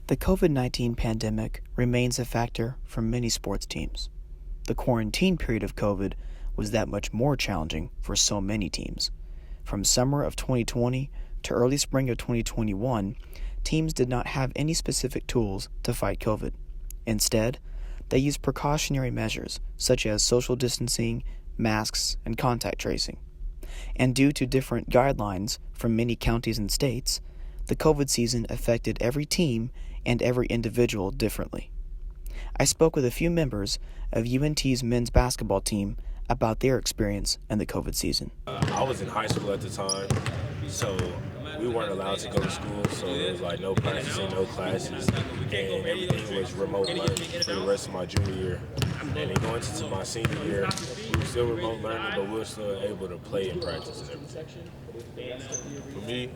The COVID-19 pandemic remains a factor for many sports teams. The quarantine period of COVID was that much more challenging for so many teams. From summer of 2020 to early spring of 2021, teams did not have any specific tools to fight COVID. Instead, they used precautionary measures such as social distancing, masks, and contact tracing. And due to different guidelines from many counties and states, the COVID season affected every team and every individual differently. I spoke with a few members of UNT's men's basketball team about their experience in the COVID season. I was in high school at the time, so we weren't allowed to go to school, so there was like no practicing, no classes, and everything was remote learning for the rest of my junior year. And then going into my senior year, we were still remote learning, but we were still able to play and practice and everything. For me,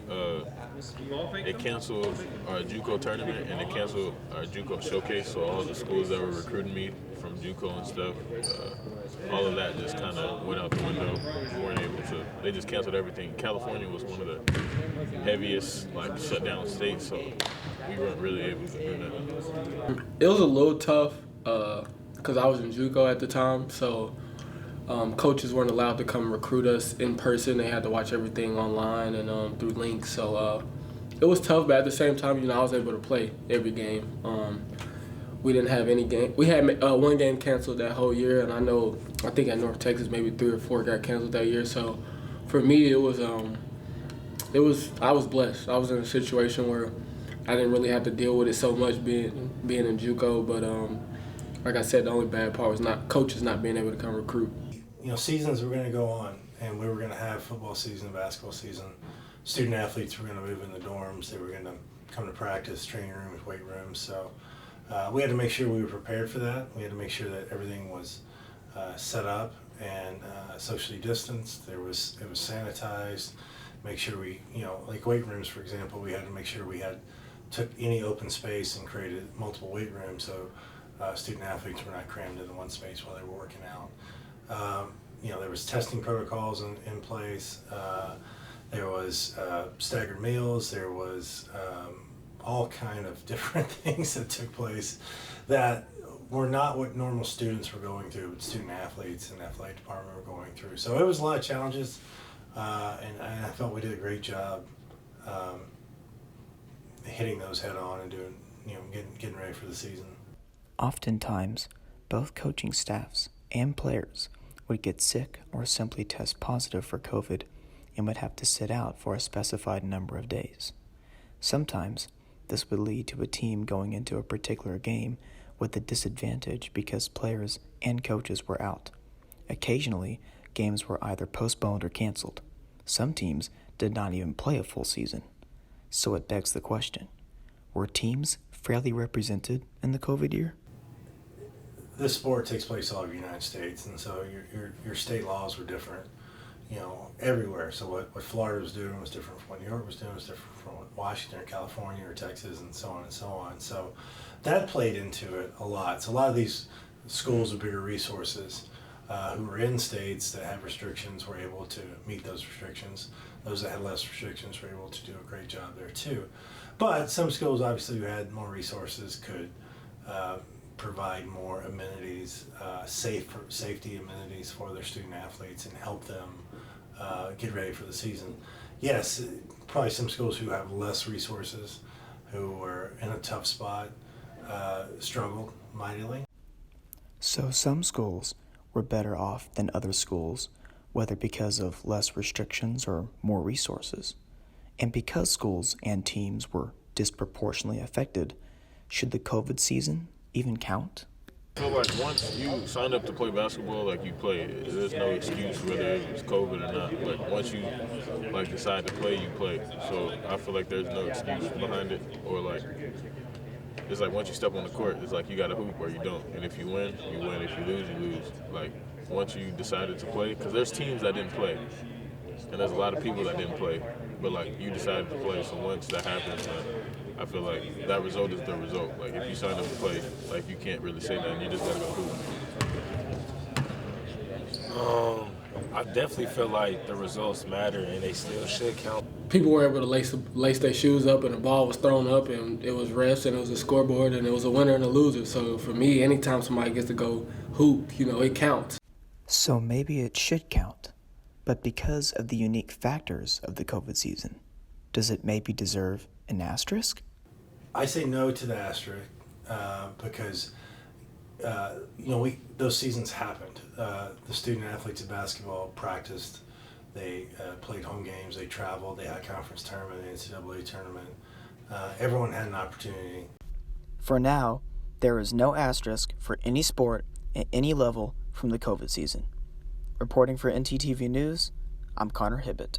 it canceled our JUCO tournament and it canceled our JUCO showcase, so all the schools that were recruiting me from JUCO and stuff, all of that just kind of went out the window. We weren't able to, they just canceled everything. California was one of the heaviest shutdown states, so we weren't really able to do that. It was a little tough because I was in JUCO at the time, so coaches weren't allowed to come recruit us in person. They had to watch everything online and through links. So it was tough, but at the same time, I was able to play every game. We didn't have any game. We had one game canceled that whole year, and I think at North Texas maybe 3 or 4 got canceled that year. So for me, I was blessed. I was in a situation where I didn't really have to deal with it so much being in JUCO, but like I said, the only bad part was coaches not being able to come recruit. Seasons were going to go on, and we were going to have football season, basketball season. Student athletes were going to move in the dorms. They were going to come to practice, training rooms, weight rooms. So we had to make sure we were prepared for that. We had to make sure that everything was set up and socially distanced. It was sanitized. Make sure we, like weight rooms, for example, we had to make sure we took any open space and created multiple weight rooms so student athletes were not crammed into one space while they were working out. There was testing protocols in place. There was staggered meals. There was all kind of different things that took place that were not what normal students were going through, but student athletes and the athletic department were going through. So it was a lot of challenges, and I felt we did a great job hitting those head on and doing, getting ready for the season. Oftentimes, both coaching staffs and players would get sick or simply test positive for COVID and would have to sit out for a specified number of days. Sometimes, this would lead to a team going into a particular game with a disadvantage because players and coaches were out. Occasionally, games were either postponed or canceled. Some teams did not even play a full season. So it begs the question, were teams fairly represented in the COVID year? This sport takes place all over the United States, and so your state laws were different, everywhere. So what Florida was doing was different from what New York was doing, was different from what Washington or California or Texas, and so on and so on. So that played into it a lot. So a lot of these schools with bigger resources who were in states that have restrictions were able to meet those restrictions. Those that had less restrictions were able to do a great job there too. But some schools obviously who had more resources could provide more amenities, safety amenities for their student athletes and help them get ready for the season. Yes, probably some schools who have less resources, who were in a tough spot, struggled mightily. So some schools were better off than other schools, whether because of less restrictions or more resources. And because schools and teams were disproportionately affected, should the COVID season even count? So once you sign up to play basketball, you play. There's no excuse whether it's COVID or not. Once you decide to play, you play. So I feel like there's no excuse behind it, or it's once you step on the court, it's you got to hoop or you don't. And if you win, you win. If you lose, you lose. Once you decided to play, because there's teams that didn't play, and there's a lot of people that didn't play, but you decided to play. So once that happens, I feel like that result is the result. If you sign up to play, you can't really say nothing. You just gotta go hoop. I definitely feel like the results matter and they still should count. people were able to lace their shoes up, and the ball was thrown up, and it was refs, and it was a scoreboard, and it was a winner and a loser. So for me, anytime somebody gets to go hoop, it counts. So maybe it should count. But because of the unique factors of the COVID season, does it maybe deserve an asterisk? I say no to the asterisk because those seasons happened. The student athletes of basketball practiced. They played home games. They traveled. They had a conference tournament, an NCAA tournament. Everyone had an opportunity. For now, there is no asterisk for any sport at any level from the COVID season. Reporting for NTTV News, I'm Connor Hibbett.